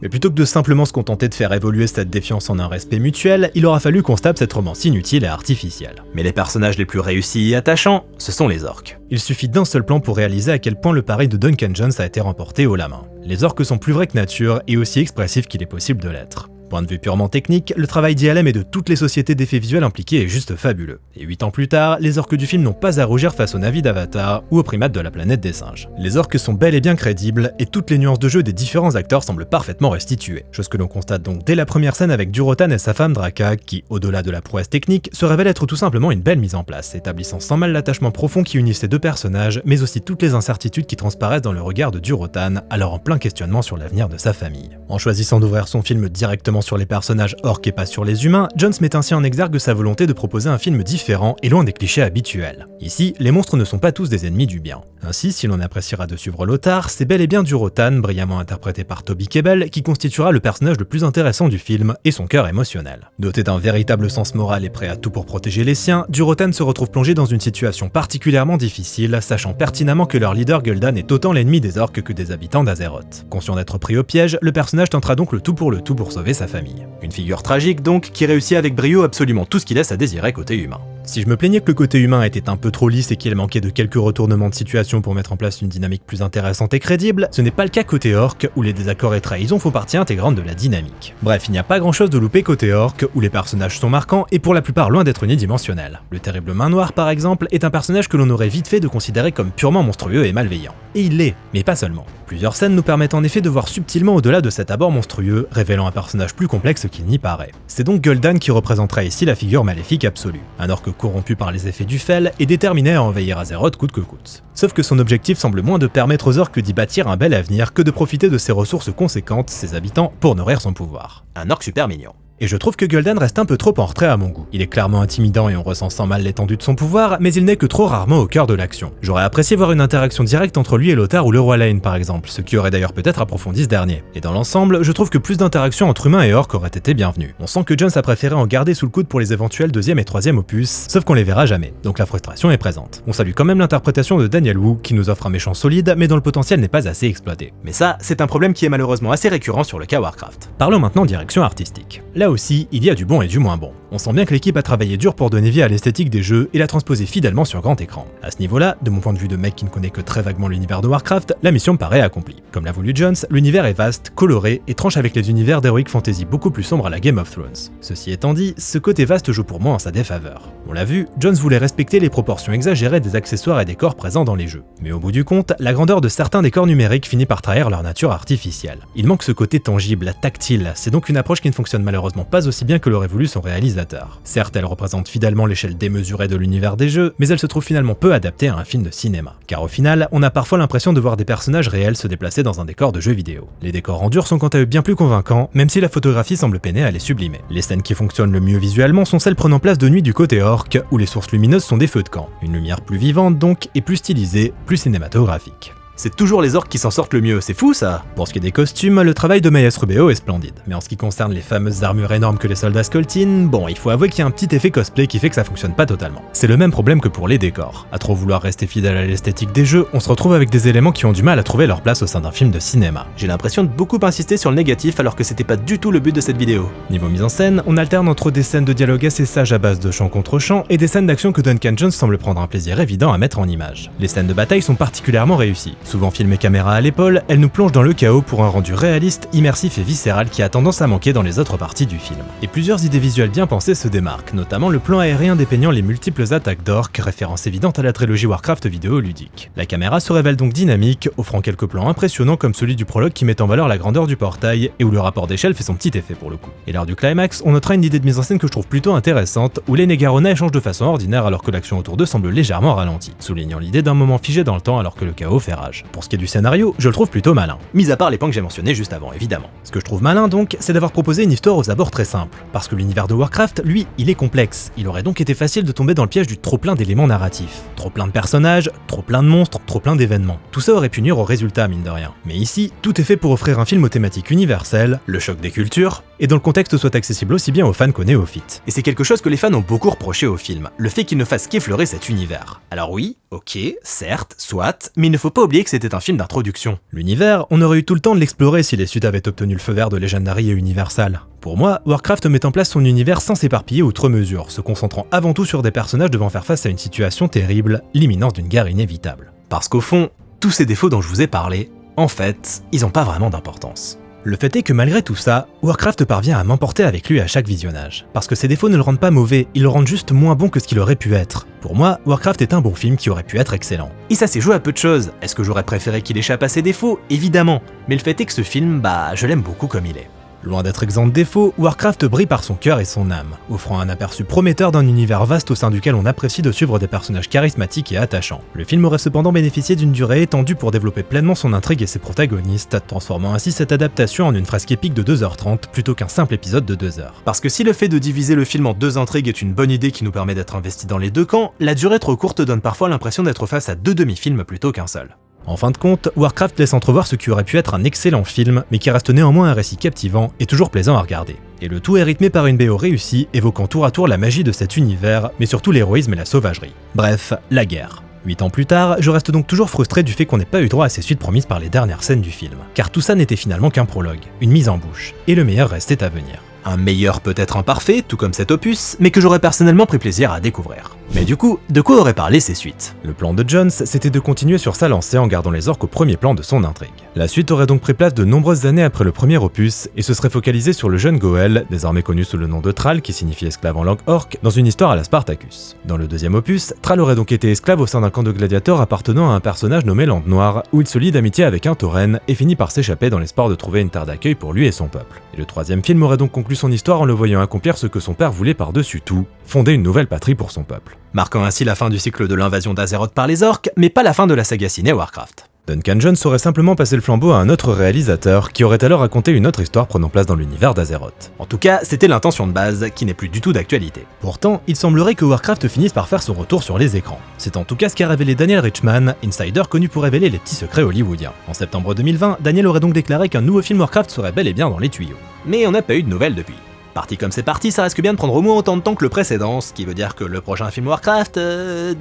Mais plutôt que de simplement se contenter de faire évoluer cette défiance en un respect mutuel, il aura fallu qu'on se tape cette romance inutile et artificielle. Mais les personnages les plus réussis et attachants, ce sont les orques. Il suffit d'un seul plan pour réaliser à quel point le pari de Duncan Jones a été remporté haut la main. Les orques sont plus vrais que nature et aussi expressifs qu'il est possible de l'être. Point de vue purement technique, le travail d'ILM et de toutes les sociétés d'effets visuels impliquées est juste fabuleux. Et 8 ans plus tard, les orques du film n'ont pas à rougir face aux Na'vi d'Avatar ou aux primates de la planète des singes. Les orques sont bel et bien crédibles et toutes les nuances de jeu des différents acteurs semblent parfaitement restituées. Chose que l'on constate donc dès la première scène avec Durotan et sa femme Draka qui, au-delà de la prouesse technique, se révèle être tout simplement une belle mise en place, établissant sans mal l'attachement profond qui unit ces deux personnages, mais aussi toutes les incertitudes qui transparaissent dans le regard de Durotan, alors en plein questionnement sur l'avenir de sa famille. En choisissant d'ouvrir son film directement sur les personnages orques et pas sur les humains, Jones met ainsi en exergue sa volonté de proposer un film différent et loin des clichés habituels. Ici, les monstres ne sont pas tous des ennemis du bien. Ainsi, si l'on appréciera de suivre Lothar, c'est bel et bien Durotan, brillamment interprété par Toby Kebbell, qui constituera le personnage le plus intéressant du film et son cœur émotionnel. Doté d'un véritable sens moral et prêt à tout pour protéger les siens, Durotan se retrouve plongé dans une situation particulièrement difficile, sachant pertinemment que leur leader Gul'dan est autant l'ennemi des orques que des habitants d'Azeroth. Conscient d'être pris au piège, le personnage tentera donc le tout pour sauver sa famille. Une figure tragique donc, qui réussit avec brio absolument tout ce qui laisse à désirer côté humain. Si je me plaignais que le côté humain était un peu trop lisse et qu'il manquait de quelques retournements de situation pour mettre en place une dynamique plus intéressante et crédible, ce n'est pas le cas côté orc, où les désaccords et trahisons font partie intégrante de la dynamique. Bref, il n'y a pas grand chose de loupé côté orc, où les personnages sont marquants et pour la plupart loin d'être unidimensionnels. Le terrible Main Noire par exemple est un personnage que l'on aurait vite fait de considérer comme purement monstrueux et malveillant. Et il l'est, mais pas seulement. Plusieurs scènes nous permettent en effet de voir subtilement au-delà de cet abord monstrueux, révélant un personnage plus complexe qu'il n'y paraît. C'est donc Gul'dan qui représentera ici la figure maléfique absolue. Un orc corrompu par les effets du fel et déterminé à envahir Azeroth coûte que coûte. Sauf que son objectif semble moins de permettre aux orques d'y bâtir un bel avenir que de profiter de ses ressources conséquentes, ses habitants, pour nourrir son pouvoir. Un orc super mignon. Et je trouve que Gul'dan reste un peu trop en retrait à mon goût. Il est clairement intimidant et on ressent sans mal l'étendue de son pouvoir, mais il n'est que trop rarement au cœur de l'action. J'aurais apprécié voir une interaction directe entre lui et Lothar ou le roi Lane par exemple, ce qui aurait d'ailleurs peut-être approfondi ce dernier. Et dans l'ensemble, je trouve que plus d'interactions entre humains et orques auraient été bienvenues. On sent que Jones a préféré en garder sous le coude pour les éventuels deuxième et troisième opus, sauf qu'on les verra jamais, donc la frustration est présente. On salue quand même l'interprétation de Daniel Wu, qui nous offre un méchant solide, mais dont le potentiel n'est pas assez exploité. Mais ça, c'est un problème qui est malheureusement assez récurrent sur le cas Warcraft. Parlons maintenant direction artistique. Là aussi, il y a du bon et du moins bon. On sent bien que l'équipe a travaillé dur pour donner vie à l'esthétique des jeux et la transposer fidèlement sur grand écran. À ce niveau-là, de mon point de vue de mec qui ne connaît que très vaguement l'univers de Warcraft, la mission me paraît accomplie. Comme l'a voulu Jones, l'univers est vaste, coloré et tranche avec les univers d'Heroic Fantasy beaucoup plus sombres à la Game of Thrones. Ceci étant dit, ce côté vaste joue pour moi en sa défaveur. On l'a vu, Jones voulait respecter les proportions exagérées des accessoires et décors présents dans les jeux. Mais au bout du compte, la grandeur de certains décors numériques finit par trahir leur nature artificielle. Il manque ce côté tangible, tactile, c'est donc une approche qui ne fonctionne malheureusement pas aussi bien que l'aurait voulu son réalisateur. Certes, elle représente fidèlement l'échelle démesurée de l'univers des jeux, mais elle se trouve finalement peu adaptée à un film de cinéma. Car au final, on a parfois l'impression de voir des personnages réels se déplacer dans un décor de jeu vidéo. Les décors en dur sont quant à eux bien plus convaincants, même si la photographie semble peiner à les sublimer. Les scènes qui fonctionnent le mieux visuellement sont celles prenant place de nuit du côté orc, où les sources lumineuses sont des feux de camp. Une lumière plus vivante donc, et plus stylisée, plus cinématographique. C'est toujours les orques qui s'en sortent le mieux, c'est fou ça. Pour ce qui est des costumes, le travail de Maes Rubeo est splendide. Mais en ce qui concerne les fameuses armures énormes que les soldats scoltinent, bon, il faut avouer qu'il y a un petit effet cosplay qui fait que ça fonctionne pas totalement. C'est le même problème que pour les décors. À trop vouloir rester fidèle à l'esthétique des jeux, on se retrouve avec des éléments qui ont du mal à trouver leur place au sein d'un film de cinéma. J'ai l'impression de beaucoup insister sur le négatif alors que c'était pas du tout le but de cette vidéo. Niveau mise en scène, on alterne entre des scènes de dialogue assez sages à base de chant contre chant et des scènes d'action que Duncan Jones semble prendre un plaisir évident à mettre en image. Les scènes de bataille sont particulièrement réussies. Souvent filmées caméra à l'épaule, elles nous plongent dans le chaos pour un rendu réaliste, immersif et viscéral qui a tendance à manquer dans les autres parties du film. Et plusieurs idées visuelles bien pensées se démarquent, notamment le plan aérien dépeignant les multiples attaques d'orques, référence évidente à la trilogie Warcraft vidéoludique. La caméra se révèle donc dynamique, offrant quelques plans impressionnants comme celui du prologue qui met en valeur la grandeur du portail et où le rapport d'échelle fait son petit effet pour le coup. Et lors du climax, on notera une idée de mise en scène que je trouve plutôt intéressante, où les Négarona échangent de façon ordinaire alors que l'action autour d'eux semble légèrement ralentie, soulignant l'idée d'un moment figé dans le temps alors que le chaos fait rage. Pour ce qui est du scénario, je le trouve plutôt malin. Mis à part les points que j'ai mentionnés juste avant, évidemment. Ce que je trouve malin donc, c'est d'avoir proposé une histoire aux abords très simple. Parce que l'univers de Warcraft, lui, il est complexe. Il aurait donc été facile de tomber dans le piège du trop plein d'éléments narratifs. Trop plein de personnages, trop plein de monstres, trop plein d'événements. Tout ça aurait pu nuire au résultat, mine de rien. Mais ici, tout est fait pour offrir un film aux thématiques universelles, le choc des cultures, et dont le contexte soit accessible aussi bien aux fans qu'aux néophytes. Et c'est quelque chose que les fans ont beaucoup reproché au film, le fait qu'il ne fasse qu'effleurer cet univers. Alors oui, ok, certes, soit, mais il ne faut pas oublier que c'était un film d'introduction. L'univers, on aurait eu tout le temps de l'explorer si les suites avaient obtenu le feu vert de Legendary et Universal. Pour moi, Warcraft met en place son univers sans s'éparpiller outre mesure, se concentrant avant tout sur des personnages devant faire face à une situation terrible, l'imminence d'une guerre inévitable. Parce qu'au fond, tous ces défauts dont je vous ai parlé, en fait, ils n'ont pas vraiment d'importance. Le fait est que malgré tout ça, Warcraft parvient à m'emporter avec lui à chaque visionnage. Parce que ses défauts ne le rendent pas mauvais, ils le rendent juste moins bon que ce qu'il aurait pu être. Pour moi, Warcraft est un bon film qui aurait pu être excellent. Et ça s'est joué à peu de choses. Est-ce que j'aurais préféré qu'il échappe à ses défauts? Évidemment. Mais le fait est que ce film, je l'aime beaucoup comme il est. Loin d'être exempt de défauts, Warcraft brille par son cœur et son âme, offrant un aperçu prometteur d'un univers vaste au sein duquel on apprécie de suivre des personnages charismatiques et attachants. Le film aurait cependant bénéficié d'une durée étendue pour développer pleinement son intrigue et ses protagonistes, transformant ainsi cette adaptation en une fresque épique de 2h30 plutôt qu'un simple épisode de 2 heures. Parce que si le fait de diviser le film en deux intrigues est une bonne idée qui nous permet d'être investis dans les deux camps, la durée trop courte donne parfois l'impression d'être face à deux demi-films plutôt qu'un seul. En fin de compte, Warcraft laisse entrevoir ce qui aurait pu être un excellent film, mais qui reste néanmoins un récit captivant et toujours plaisant à regarder. Et le tout est rythmé par une BO réussie, évoquant tour à tour la magie de cet univers, mais surtout l'héroïsme et la sauvagerie. Bref, la guerre. 8 ans plus tard, je reste donc toujours frustré du fait qu'on n'ait pas eu droit à ces suites promises par les dernières scènes du film. Car tout ça n'était finalement qu'un prologue, une mise en bouche, et le meilleur restait à venir. Un meilleur peut-être imparfait, tout comme cet opus, mais que j'aurais personnellement pris plaisir à découvrir. Mais du coup, de quoi auraient parlé ces suites? Le plan de Jones, c'était de continuer sur sa lancée en gardant les orques au premier plan de son intrigue. La suite aurait donc pris place de nombreuses années après le premier opus, et se serait focalisée sur le jeune Goël, désormais connu sous le nom de Thrall, qui signifie esclave en langue orque, dans une histoire à la Spartacus. Dans le deuxième opus, Thrall aurait donc été esclave au sein d'un camp de gladiateurs appartenant à un personnage nommé Lande Noire, où il se lie d'amitié avec un tauren, et finit par s'échapper dans l'espoir de trouver une terre d'accueil pour lui et son peuple. Et le troisième film aurait donc conclu son histoire en le voyant accomplir ce que son père voulait par-dessus tout, fonder une nouvelle patrie pour son peuple. Marquant ainsi la fin du cycle de l'invasion d'Azeroth par les orques, mais pas la fin de la saga ciné Warcraft. Duncan Jones aurait simplement passé le flambeau à un autre réalisateur qui aurait alors raconté une autre histoire prenant place dans l'univers d'Azeroth. En tout cas, c'était l'intention de base, qui n'est plus du tout d'actualité. Pourtant, il semblerait que Warcraft finisse par faire son retour sur les écrans. C'est en tout cas ce qu'a révélé Daniel Richman, insider connu pour révéler les petits secrets hollywoodiens. En septembre 2020, Daniel aurait donc déclaré qu'un nouveau film Warcraft serait bel et bien dans les tuyaux. Mais on n'a pas eu de nouvelles depuis. Parti comme c'est parti, ça risque bien de prendre au moins autant de temps que le précédent, ce qui veut dire que le prochain film Warcraft,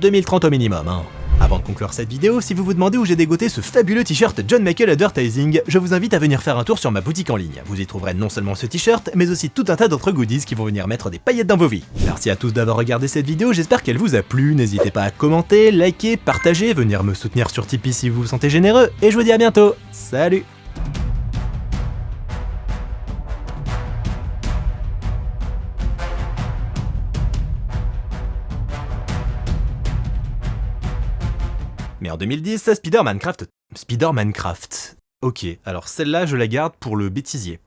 2030 au minimum. Avant de conclure cette vidéo, si vous vous demandez où j'ai dégoté ce fabuleux t-shirt John Michael Advertising, je vous invite à venir faire un tour sur ma boutique en ligne. Vous y trouverez non seulement ce t-shirt, mais aussi tout un tas d'autres goodies qui vont venir mettre des paillettes dans vos vies. Merci à tous d'avoir regardé cette vidéo, j'espère qu'elle vous a plu. N'hésitez pas à commenter, liker, partager, venir me soutenir sur Tipeee si vous vous sentez généreux, et je vous dis à bientôt. Salut! Mais en 2010, Spider-Man Craft... Ok, alors celle-là je la garde pour le bêtisier.